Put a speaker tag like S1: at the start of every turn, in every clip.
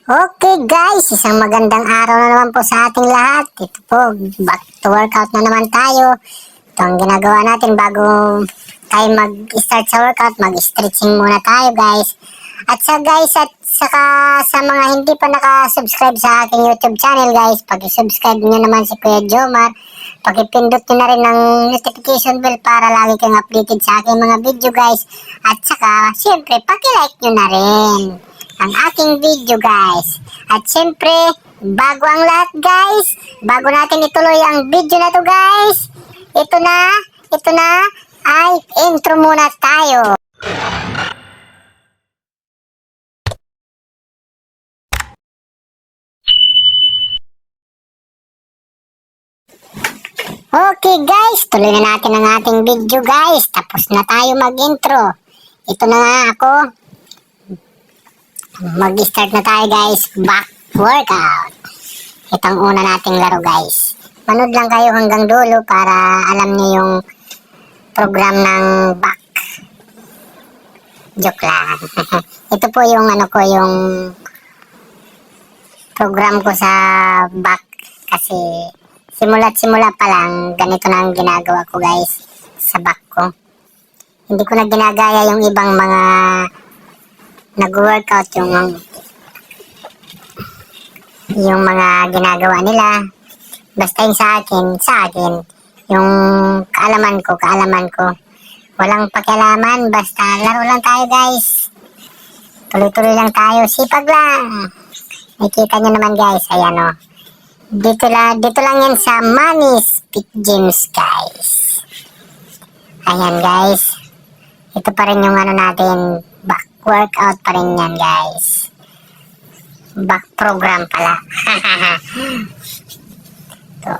S1: Okay guys, isang magandang araw na naman po sa ating lahat. Ito po, back to workout na naman tayo. Ito ang ginagawa natin bago tayo mag-start sa workout, mag-stretching muna tayo guys. At saka sa mga hindi pa nakasubscribe sa aking YouTube channel guys, pag-subscribe nyo naman si Kuya Jomar. Pag-ipindot nyo na rin ng notification bell para lagi kang updated sa aking mga video guys. At saka, syempre, paki-like nyo na rin ang aking video guys. At syempre, bago ang lahat guys, bago natin ituloy ang video na to guys, ito na, ay intro muna tayo. Okay guys, tuloy na natin ang ating video guys. Tapos na tayo mag-intro. Ito na nga ako. Mag-start na tayo guys. Back workout. Ito ang una nating laro guys. Manood lang kayo hanggang dulo para alam niyo yung program ng back. Joke lang. Ito po yung yung program ko sa back. Kasi simula pa lang, ganito na ang ginagawa ko guys sa back ko. Hindi ko na ginagaya yung ibang mga nag-workout yung mga ginagawa nila. Basta yung sa akin, yung kaalaman ko. Walang pakialaman, basta laro lang tayo guys. Tuloy-tuloy lang tayo, sipag lang. Nakikita nyo naman guys, ayan o. Dito lang yan sa Manny's Peak Gyms guys. Ayan guys. Ito pa rin yung natin, back workout pa rin yan guys. Back program pala. Ito.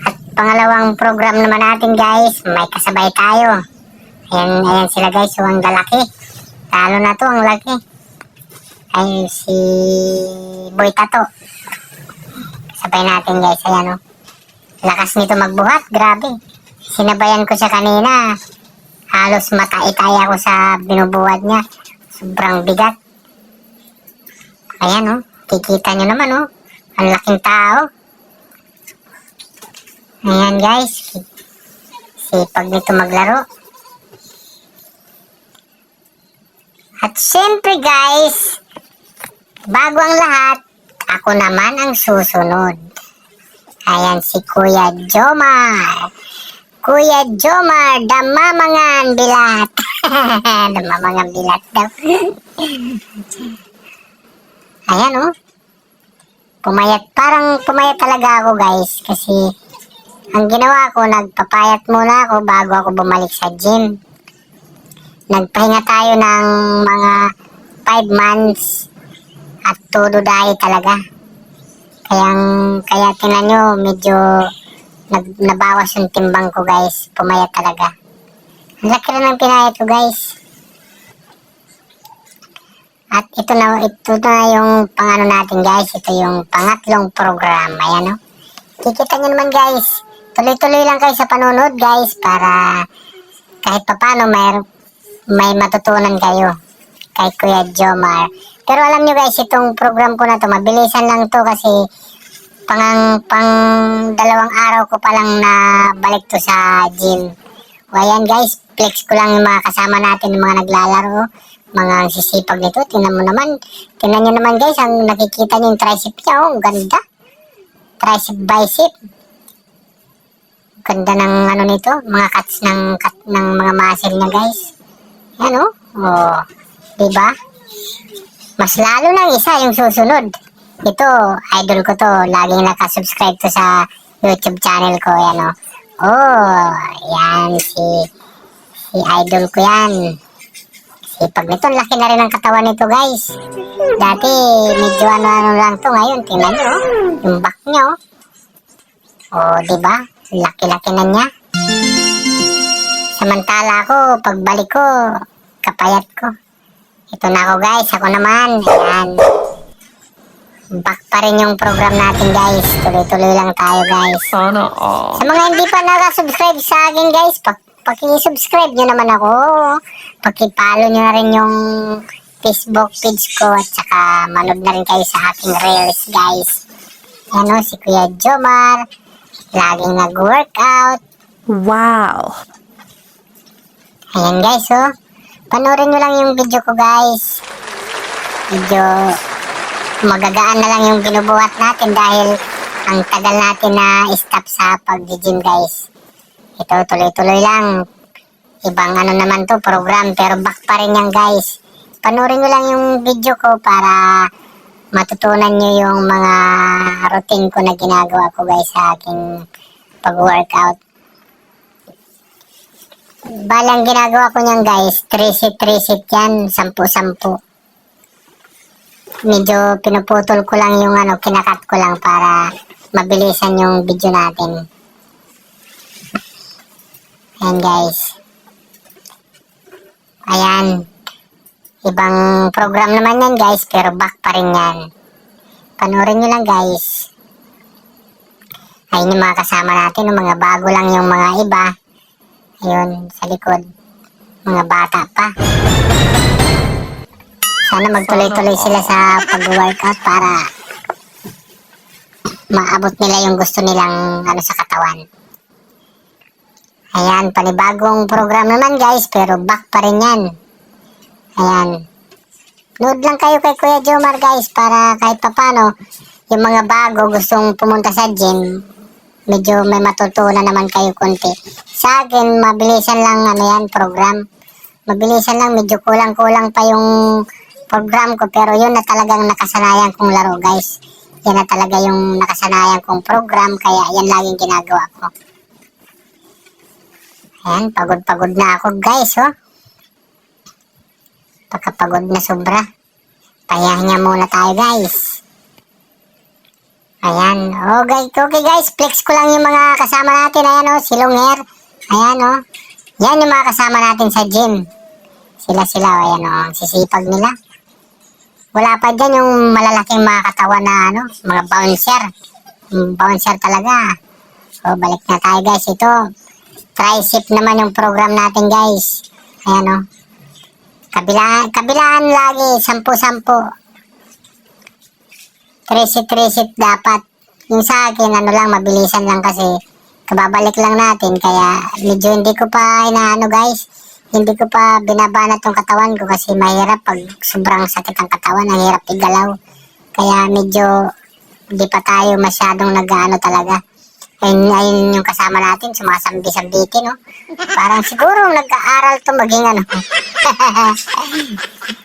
S1: At pangalawang program naman natin guys, may kasabay tayo. Ayan sila guys, so ang lalaki. Talo na to, ang laki. Ay si Boy Tato. Sabay natin guys, ayan o. Lakas nito magbuhat, grabe. Sinabayan ko siya kanina. Halos mataitay ako sa binubuhat niya. Sobrang bigat. Ayan o, kikita nyo naman o. Ang laking tao. Ayan guys. Sipag nito maglaro. At syempre guys, bago ang lahat, ako naman ang susunod. Ayan si Kuya Jomar. Kuya Jomar, damamangan bilat. Damamangan bilat daw. Ayan o. Parang pumayat talaga ako guys. Kasi ang ginawa ko, nagpapayat muna ako bago ako bumalik sa gym. Nagpahinga tayo ng mga 5 months. At todo dahil talaga. Kaya tingnan nyo, medyo nabawas yung timbang ko guys. Pumayat talaga. Ang laki rin ng pinayat ko guys. At ito na yung pangano natin guys. Ito yung pangatlong program. Ayan o. Kikita nyo naman guys. Tuloy-tuloy lang kayo sa panunod guys. Para kahit papano may matutunan kayo kay Kuya Jomar. Pero alam nyo guys, itong program ko na to, mabilisan lang to kasi pang 2 araw ko pa lang na balik to sa gym. O ayan guys, flex ko lang yung mga kasama natin, yung mga naglalaro, mga sisipag nito. Tingnan nyo naman guys, ang nakikita nyo yung tricep niya, oh, ang ganda. Tricep bicep. Ganda ng nito, mga cuts ng mga muscle niya guys. Yan oh, oh, diba? Mas lalo ng isa yung susunod. Ito, idol ko to. Laging nakasubscribe to sa YouTube channel ko. Yan o. Oh, yan. Si idol ko yan. Sipag nito. Laki na rin ang katawan nito guys. Dati, medyo ano lang to. Ngayon, tingnan nyo. Yung back nyo. Oh, diba? Laki-laki na niya. Samantala ko, pagbalik ko, kapayat ko. Ito na ako guys, ako naman. Ayan. Back pa rin yung program natin guys. Tuloy-tuloy lang tayo guys.
S2: Sana
S1: Sa mga hindi pa nakasubscribe sa akin guys, paki-subscribe nyo naman ako. Paki-follow nyo na rin yung Facebook page ko at saka manood na rin kayo sa aking reels guys. Ayan o, si Kuya Jomar, laging nag-workout.
S2: Wow!
S1: Ayan guys oh, panoorin nyo lang yung video ko guys. Medyo magagaan na lang yung binubuhat natin dahil ang tagal natin na stop sa pag-gym guys. Ito tuloy-tuloy lang. Ibang ano naman to program pero back pa rin yan guys. Panoorin nyo lang yung video ko para matutunan nyo yung mga routine ko na ginagawa ko guys sa aking pag-workout. Balang ginagawa ko niyan guys, 3 set yan, 10-10. Medyo pinuputol ko lang yung kinakat ko lang para mabilisan yung video natin. Ayan guys. Ayan. Ibang program naman yan guys, pero back pa rin yan. Panoorin nyo lang guys. Ayun yung mga kasama natin, yung mga bago lang yung mga iba. Ayun, sa likod. Mga bata pa. Sana magtuloy-tuloy sila sa pag-workout para maabot nila yung gusto nilang sa katawan. Ayan, panibagong program naman guys, pero back pa rin yan. Ayan. Nood lang kayo kay Kuya Jomar guys para kahit papano yung mga bago gustong pumunta sa gym, medyo may matutunan naman kayo konti. Sa akin, mabilisan lang yan program. Mabilisan lang, medyo kulang-kulang pa yung program ko pero yun na talagang nakasanayan kong laro guys. Yan na talaga yung nakasanayan kong program kaya yan laging ginagawa ko. Ayan, pagod-pagod na ako guys oh. Pagkapagod na sobra. Payahinga muna tayo guys. Ayan, okay guys, flex ko lang yung mga kasama natin. Ayan oh, si Longher. Ayan oh, yan yung mga kasama natin sa gym. Sila, ayan oh, sisipag nila. Wala pa dyan yung malalaking mga katawan na mga bouncer. Bouncer talaga. So, balik na tayo guys. Ito, tricep naman yung program natin guys. Ayan o. Kabilaan lagi, 10-10. Tricep dapat. Yung sa akin, lang, mabilisan lang kasi kababalik lang natin. Kaya medyo hindi ko pa guys. Hindi ko pa binabanat yung katawan ko kasi mahirap pag sobrang sakit ang katawan, ang hirap igalaw. Kaya medyo hindi pa tayo masyadong talaga. Ayun yung kasama natin, sumasambi-sambitin, no? Parang siguro nag-aaral to maging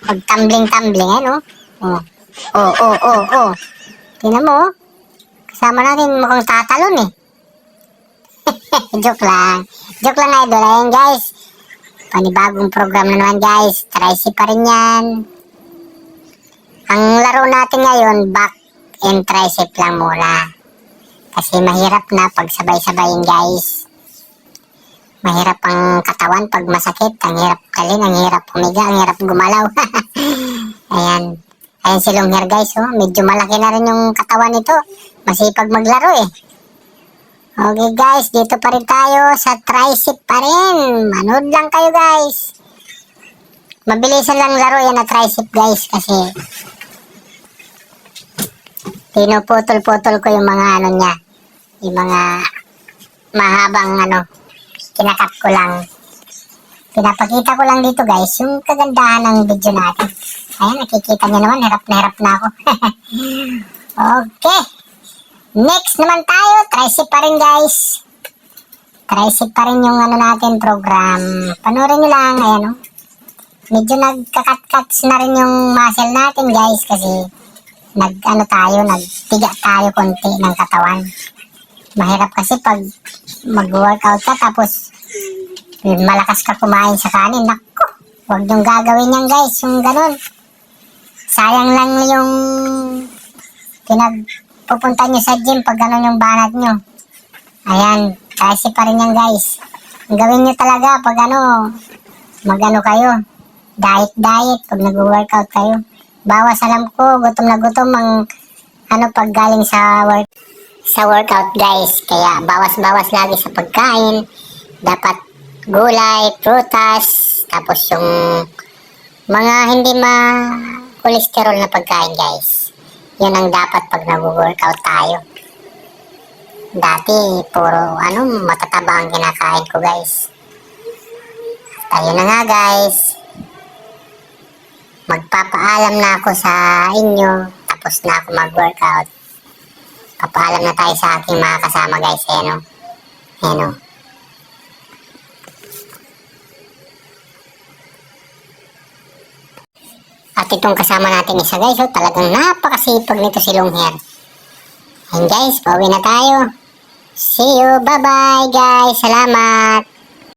S1: Pag-tumbling-tumbling, Oh. Tingnan mo, kasama natin mukhang tatalon, eh. Joke lang idol. Ayan, guys. Panibagong program na naman guys, tricep pa rin yan. Ang laro natin ngayon, back and tricep lang muna. Kasi mahirap na pag sabay-sabayin guys. Mahirap ang katawan pag masakit, ang hirap talin, ang hirap humiga, ang hirap gumalaw. Ayan si Longher guys oh, medyo malaki na rin yung katawan nito. Masipag maglaro eh. Okay guys, dito pa rin tayo sa tricep pa rin. Manood lang kayo guys. Mabilisan lang laro yan na tricep guys kasi pinuputol-putol ko yung mga niya. Yung mga mahabang kinakat ko lang. Pinapakita ko lang dito guys yung kagandahan ng video natin. Ayan, nakikita nyo naman, hirap na ako. Okay. Next naman tayo, tricep pa rin guys. Tricep pa rin yung natin program. Panoorin nyo lang, ayan o. Medyo nagkakat-cuts na rin yung muscle natin guys kasi nagtiga tayo konti ng katawan. Mahirap kasi pag mag-workout ka tapos malakas ka kumain sa kanin. Naku, huwag niyong gagawin yan guys, yung ganun. Sayang lang yung pupunta nyo sa gym pag gano'n yung banat nyo. Ayan, kasi pa rin yan guys. Gawin nyo talaga pag mag kayo. Diet pag nag-workout kayo. Bawas, alam ko, gutom na gutom ang pag galing sa workout guys. Kaya bawas lagi sa pagkain. Dapat gulay, prutas, tapos yung Mga hindi ma-cholesterol na pagkain, guys. Yun ang dapat pag nag-workout tayo. Dati, puro matataba ang kinakain ko, guys. Tayo na nga, guys. Magpapaalam na ako sa inyo. Tapos na ako mag-workout. Papaalam na tayo sa aking mga kasama, guys. Ayan o. At itong kasama natin isa, guys, talagang napakasipag nito si Longhair. Ayan, guys, pauwi na tayo. See you. Bye-bye, guys. Salamat.